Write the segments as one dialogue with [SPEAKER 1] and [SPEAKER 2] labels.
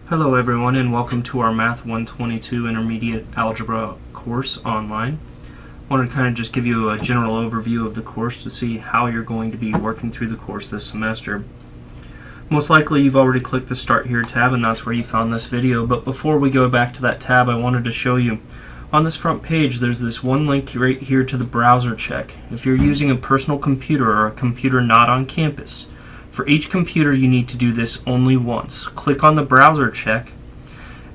[SPEAKER 1] Hello everyone, and welcome to our Math 122 Intermediate Algebra course online. I wanted to kind of just give you a general overview of the course to see how you're going to be working through the course this semester. Most likely you've already clicked the Start Here tab, and that's where you found this video, but before we go back to that tab, I wanted to show you on this front page there's this one link right here to the browser check. If you're using a personal computer or a computer not on campus, for each computer you need to do this only once. Click on the browser check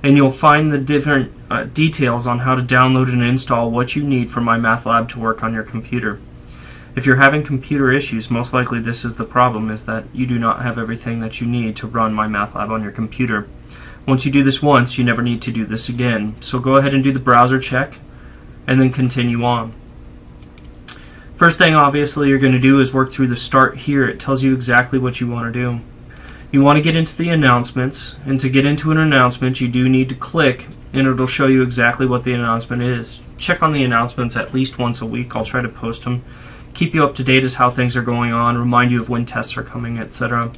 [SPEAKER 1] and you'll find the different details on how to download and install what you need for MyMathLab to work on your computer. If you're having computer issues, most likely this is the problem, is that you do not have everything that you need to run MyMathLab on your computer. Once you do this once, you never need to do this again. So go ahead and do the browser check and then continue on. First thing obviously you're going to do is work through the Start Here. It tells you exactly what you want to do. You want to get into the announcements, and to get into an announcement you do need to click and it'll show you exactly what the announcement is. Check on the announcements at least once a week. I'll try to post them, keep you up to date as how things are going on, remind you of when tests are coming, etc.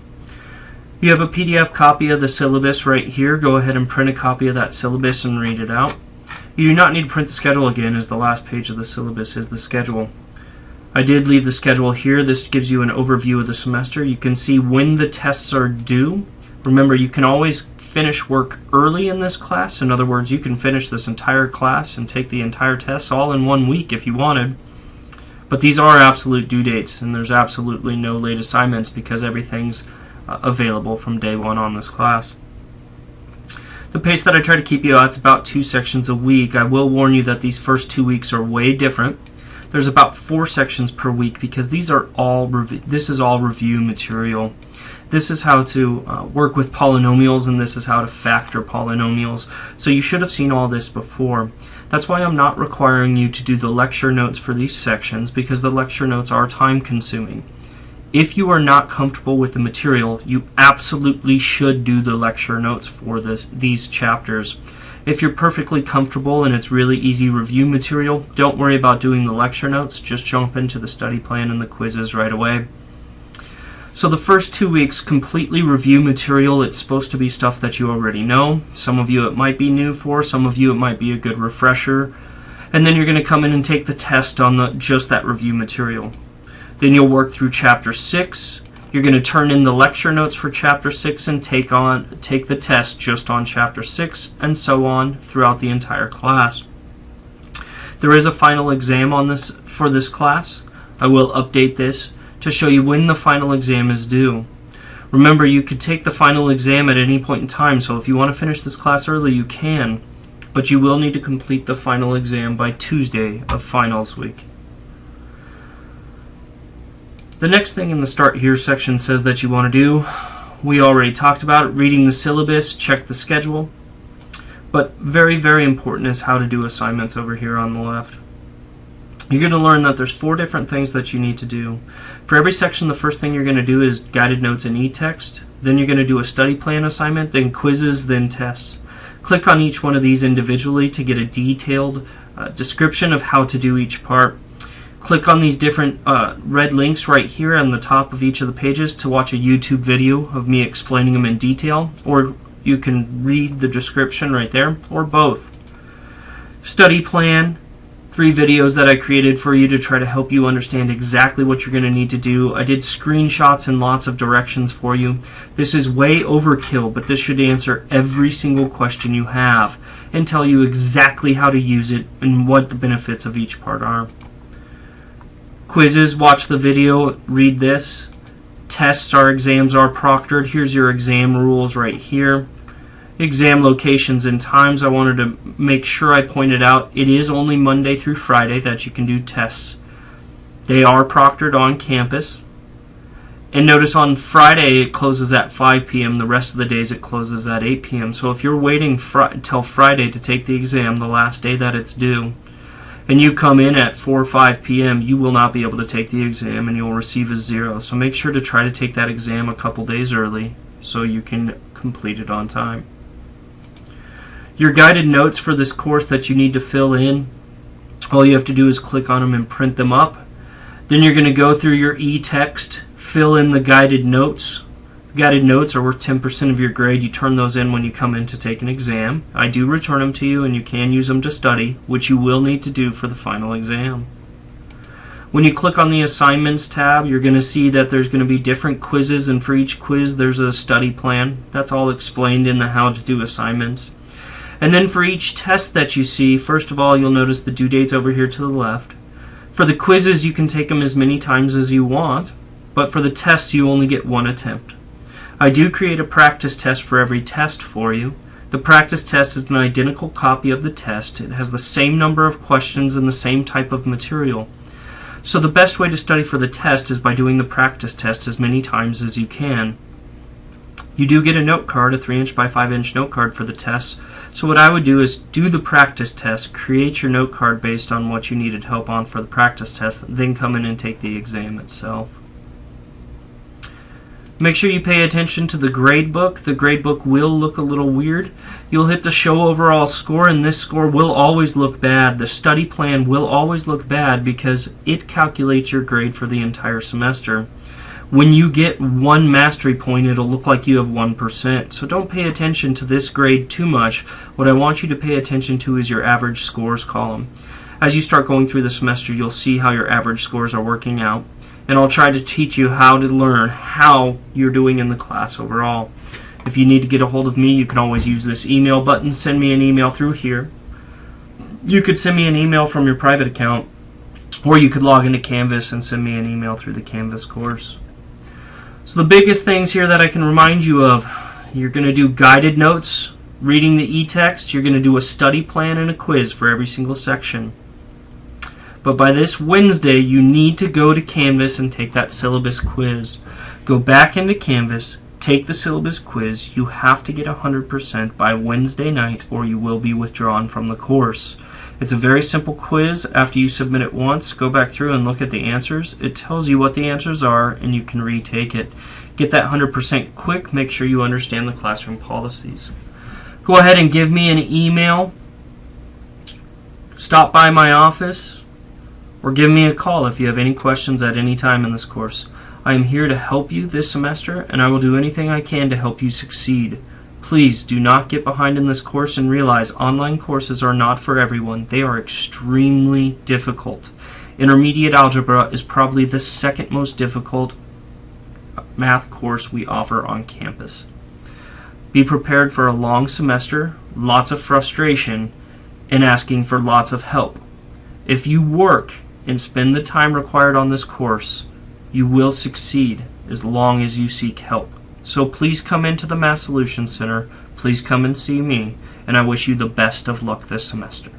[SPEAKER 1] You have a PDF copy of the syllabus right here. Go ahead and print a copy of that syllabus and read it out. You do not need to print the schedule again, as the last page of the syllabus is the schedule. I did leave the schedule here. This gives you an overview of the semester. You can see when the tests are due. Remember, you can always finish work early in this class. In other words, you can finish this entire class and take the entire tests all in 1 week if you wanted. But these are absolute due dates, and there's absolutely no late assignments because everything's available from day one on this class. The pace that I try to keep you at is about 2 sections a week. I will warn you that these first 2 weeks are way different. There's about 4 sections per week because this is all review material. This is how to work with polynomials, and this is how to factor polynomials. So you should have seen all this before. That's why I'm not requiring you to do the lecture notes for these sections, because the lecture notes are time consuming. If you are not comfortable with the material, you absolutely should do the lecture notes for these chapters. If you're perfectly comfortable and it's really easy review material, don't worry about doing the lecture notes. Just jump into the study plan and the quizzes right away. So the first 2 weeks, completely review material. It's supposed to be stuff that you already know. Some of you it might be new for, some of you it might be a good refresher. And then you're going to come in and take the test on just that review material. Then you'll work through Chapter 6. You're going to turn in the lecture notes for Chapter 6 and take the test just on Chapter 6, and so on throughout the entire class. There is a final exam for this class. I will update this to show you when the final exam is due. Remember, you could take the final exam at any point in time, so if you want to finish this class early, you can, but you will need to complete the final exam by Tuesday of finals week. The next thing in the Start Here section says that you want to do, we already talked about it, reading the syllabus, check the schedule, but very, very important is how to do assignments over here on the left. You're going to learn that there's 4 different things that you need to do. For every section, the first thing you're going to do is guided notes and e-text. Then you're going to do a study plan assignment, then quizzes, then tests. Click on each one of these individually to get a detailed description of how to do each part. Click on these different red links right here on the top of each of the pages to watch a YouTube video of me explaining them in detail, or you can read the description right there, or both. Study plan, 3 videos that I created for you to try to help you understand exactly what you're going to need to do. I did screenshots and lots of directions for you. This is way overkill, but this should answer every single question you have and tell you exactly how to use it and what the benefits of each part are. Quizzes, watch the video, read this. Tests, our exams are proctored. Here's your exam rules right here. Exam locations and times, I wanted to make sure I pointed out it is only Monday through Friday that you can do tests. They are proctored on campus. And notice on Friday it closes at 5 p.m. The rest of the days it closes at 8 p.m. So if you're waiting until Friday to take the exam, the last day that it's due, and you come in at 4 or 5 p.m., you will not be able to take the exam and you'll receive a 0. So make sure to try to take that exam a couple days early so you can complete it on time. Your guided notes for this course that you need to fill in, all you have to do is click on them and print them up. Then you're going to go through your e-text, fill in the guided notes, Guided notes are worth 10% of your grade. You turn those in when you come in to take an exam. I do return them to you, and you can use them to study, which you will need to do for the final exam. When you click on the assignments tab, you're going to see that there's going to be different quizzes, and for each quiz there's a study plan. That's all explained in the how to do assignments. And then for each test that you see, first of all, you'll notice the due dates over here to the left. For the quizzes, you can take them as many times as you want, but for the tests you only get one attempt. I do create a practice test for every test for you. The practice test is an identical copy of the test. It has the same number of questions and the same type of material. So the best way to study for the test is by doing the practice test as many times as you can. You do get a note card, a 3" by 5" note card for the test. So what I would do is do the practice test, create your note card based on what you needed help on for the practice test, then come in and take the exam itself. Make sure you pay attention to the grade book. The grade book will look a little weird. You'll hit the show overall score, and this score will always look bad. The study plan will always look bad because it calculates your grade for the entire semester. When you get 1 mastery point, it'll look like you have 1%. So don't pay attention to this grade too much. What I want you to pay attention to is your average scores column. As you start going through the semester, you'll see how your average scores are working out. And I'll try to teach you how to learn how you're doing in the class overall. If you need to get a hold of me, you can always use this email button. Send me an email through here. You could send me an email from your private account, or you could log into Canvas and send me an email through the Canvas course. So the biggest things here that I can remind you of, you're going to do guided notes, reading the e-text, you're going to do a study plan and a quiz for every single section. But by this Wednesday, you need to go to Canvas and take that syllabus quiz. Go back into Canvas, take the syllabus quiz. You have to get 100% by Wednesday night, or you will be withdrawn from the course. It's a very simple quiz. After you submit it once, go back through and look at the answers. It tells you what the answers are, and you can retake it. Get that 100% quick. Make sure you understand the classroom policies. Go ahead and give me an email. Stop by my office. Or give me a call if you have any questions at any time in this course. I am here to help you this semester, and I will do anything I can to help you succeed. Please do not get behind in this course, and realize online courses are not for everyone. They are extremely difficult. Intermediate algebra is probably the second most difficult math course we offer on campus. Be prepared for a long semester, lots of frustration, and asking for lots of help. If you work and spend the time required on this course, you will succeed as long as you seek help. So please come into the Math Solutions Center, please come and see me, and I wish you the best of luck this semester.